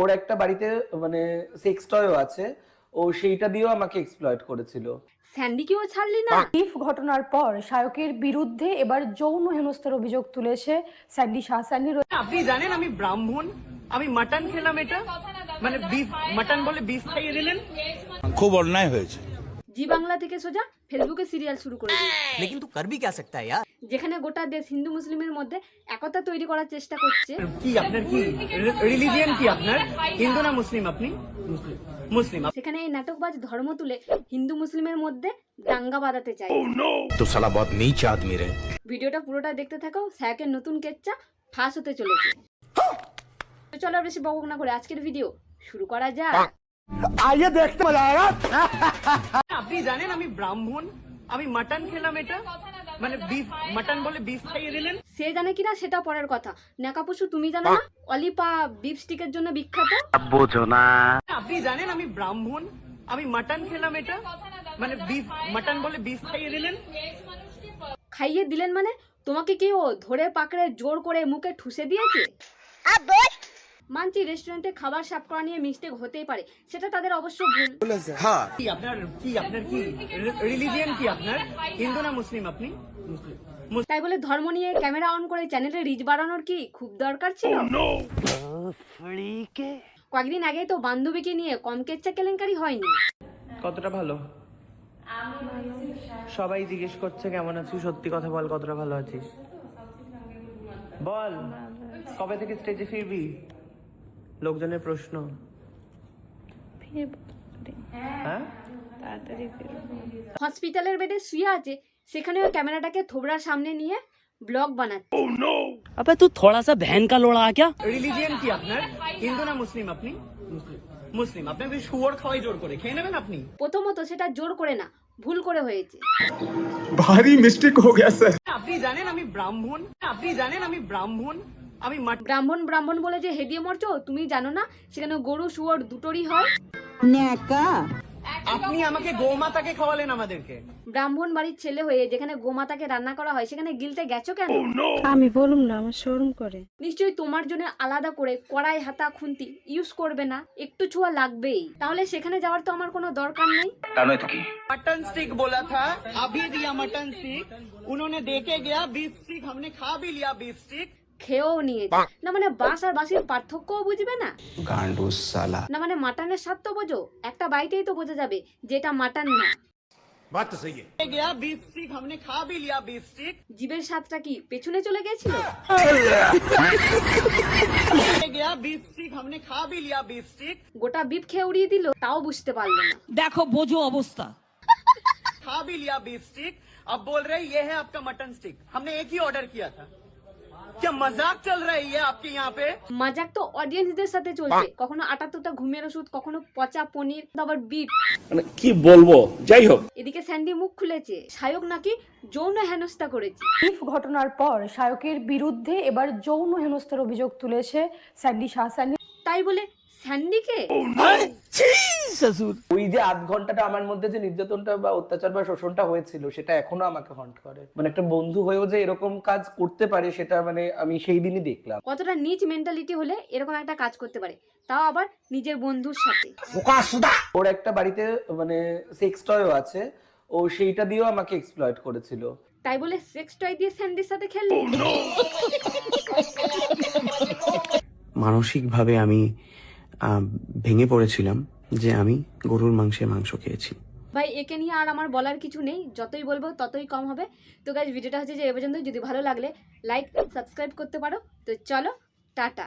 ওর একটা বাড়িতে মানে সেক্স টয়ও আছে, ও সেইটা দিয়েও আমাকে এক্সপ্লয়েট করেছিল। স্যান্ডিকেও ছাড়লি না? ইফ ঘটনার পর শায়কের বিরুদ্ধে এবার যৌন হেনস্থার অভিযোগ তুলেছে স্যান্ডি শাহসানি। আপনি জানেন আমি ব্রাহ্মণ, আমি মাটন খেলাম, এটা মানে বিফ মাটন বলে বিফ খাইয়ে দিলেন। খুব অন্যায় হয়েছে। জি বাংলা থেকে সোজা ফেসবুকে সিরিয়াল শুরু করে দিয়েছে। लेकिन तू कर भी क्या सकता है यार। যেখানে গোটা দেশ হিন্দু মুসলিমের মধ্যে একতা তৈরি করার চেষ্টা করছে। কি আপনার কি রিলিজিয়ন, কি আপনার হিন্দু না মুসলিম? আপনি মুসলিম। সেখানে এই নাটকবাজ ধর্ম তুলে হিন্দু মুসলিমের মধ্যে দাঙ্গা বাঁধাতে চায়। तो साला बहुत नीच आदमी रहे। ভিডিওটা পুরোটা দেখতে থাকো, শায়কের নতুন কেচ্চা ফাঁস হতে চলেছে। তো চলো আর বেশি বকবক না করে আজকের ভিডিও শুরু করা যাক। আইয়ে দেখতে মজা আয়েগা। আপনি জানেন আমি ব্রাহ্মণ, আমি মাটন খেলাম, এটা মানে বিফ মাটন বলে বিফ খাইয়ে দিলেন। সে জানে কিনা সেটা পরের কথা। নেকাপশু তুমি জানো না অলিপা বিফ স্টিকের জন্য বিখ্যাত? বোঝো না। আপনি জানেন আমি ব্রাহ্মণ, আমি মাটন খেলাম, এটা মানে বিফ মাটন বলে বিফ খাইয়ে দিলেন। খাইয়ে দিলেন মানে তোমাকে কি ও ধরে পাকড়ে জোর করে মুখে ঠুসে দিয়েছে? মানছি রেস্টুরেন্টে খাবার সার্ভ করা নিয়ে মিস্টেক হতেই পারে, সেটা তাদের অবশ্য ভুল। কি আপনার কি রিলিজিয়ন, কি আপনার হিন্দু না মুসলিম? আপনি তাই বলে ধর্ম নিয়ে ক্যামেরা অন করে চ্যানেলে রিচ বাড়ানোর কি খুব দরকার ছিল? কয়েকদিন আগেই তো বান্ধবীকে নিয়ে কম কেচ্চা কেলেঙ্কারি হয়নি? কতটা ভালো? সবাই জিজ্ঞেস করছে কেমন আছিস, সত্যি কথা বল, কতটা ভালো আছিস বল। কবে থেকে স্টেজে ফিরবি? লোকজনের প্রশ্ন। হ্যাঁ, হসপিটালের বেডে শুয়ে আছে, সেখানেও ক্যামেরাটাকে থোবড়ার সামনে নিয়ে ব্লগ বানাচ্ছে। अबे तू थोड़ा सा बहन का लोड़ा है क्या। রিলিজিয়ন কি আপনার হিন্দু না মুসলিম? আপনি মুসলিম। আপনাকে শুয়োর খাওয়াই জোর করে খেয়ে নেবেন আপনি। প্রথমত সেটা জোর করে না, ভুল করে হয়েছে। भारी मिस्टेक हो गया सर। আপনি জানেন আমি ব্রাহ্মণ, আপনি জানেন আমি ব্রাহ্মণ, আমি ব্রাহ্মণ ব্রাহ্মণ বলে যে হেদিয়ে মরছো, তুমি জানো না সেখানে গরু শুয়োর দুটোরই হয়। আপনি আমাকে গোমাতাকে খাওয়ালেন আমাদেরকে। ব্রাহ্মণ বাড়ির ছেলে হয়ে যেখানে গোমাতাকে রান্না করা হয় সেখানে গিলতে গেছো কেন? আমি বলুম না, আমার শরম করে। নিশ্চয়ই তোমার জন্য আলাদা করে কড়াই হাতা খুন্তি ইউজ করবে না, একটু ছোঁয়া লাগবেই। তাহলে সেখানে যাওয়ার তো আমার কোনো দরকার নেই। मटन स्टिक बोला था, अभी दिया मटन स्टिक, उन्होंने देके गया बीफ स्टिक, हमने खा भी लिया बीफ स्टिक। খেয়েও নিয়েছে না মানে বাস আর বাসির পার্থক্যও বুঝবে না? गांडू साला। না মানে মাটনের স্বাদ তো বোঝো, একটা বাইটেই তো বোঝা যাবে যেটা মাটন না। बात तो सही है। देके गया बीफ स्टिक, हमने खा भी लिया बीफ स्टिक। জীবের স্বাদটা কি পেছনে চলে গেছিল? देके गया बीफ स्टिक, हमने खा भी लिया बीफ स्टिक। গোটা বিপ খেয়ে উড়িয়ে দিল, তাও বুঝতে পারলো না। देखो बोझो अवस्था। खा भी लिया बीफ स्टिक, अब बोल रहे ये है आपका मटन स्टिक। हमने एक ही ऑर्डर किया था। क्या मजाक चल रही है आपके यहाँ पे? মজাক তো অডিয়েন্সদের সাথে চলছে, কখনো 78টা ঘুমের ওষুধ, কখনো পচা পনির, আবার বিপ। মানে কি বলবো, যাই হোক। এদিকে স্যান্ডি মুখ খুলেছে, শায়ক নাকি যৌন হেনস্থা করেছে। ইফ ঘটনার পর শায়কের বিরুদ্ধে এবার যৌন হেনস্থার অভিযোগ তুলেছে স্যান্ডি শাহসানি। তাই বলে স্যান্ডিকে ওই যে আধ ঘন্টাটা আমার মধ্যে যে নির্যাতনটা বা অত্যাচার বা শোষণটা হয়েছিল সেটা এখনো আমাকে হন্ট করে। মানে একটা বন্ধু হয়েও যে এরকম কাজ করতে পারে সেটা মানে আমি সেই দিনই দেখলাম। কতটা নিচ মেন্টালিটি হলে এরকম একটা কাজ করতে পারে, তাও আবার নিজের বন্ধুর সাথে। ওর একটা বাড়িতে মানে সেক্স টয়ও আছে, ও সেইটা দিয়েও আমাকে এক্সপ্লয়েট করেছিল। তাই বলে সেক্স টয় দিয়ে স্যান্ডির সাথে খেললি? মানসিকভাবে আমি ভেঙে পড়েছিলাম যে আমি গরুর মাংস খেয়েছি। ভাই একে নিয়ে আর আমার বলার কিছু নেই, যতই বলবো ততই কম হবে। তো গাইস ভিডিওটা হচ্ছে যে এ পর্যন্ত, যদি ভালো লাগলে লাইক সাবস্ক্রাইব করতে পারো। তো চলো টাটা।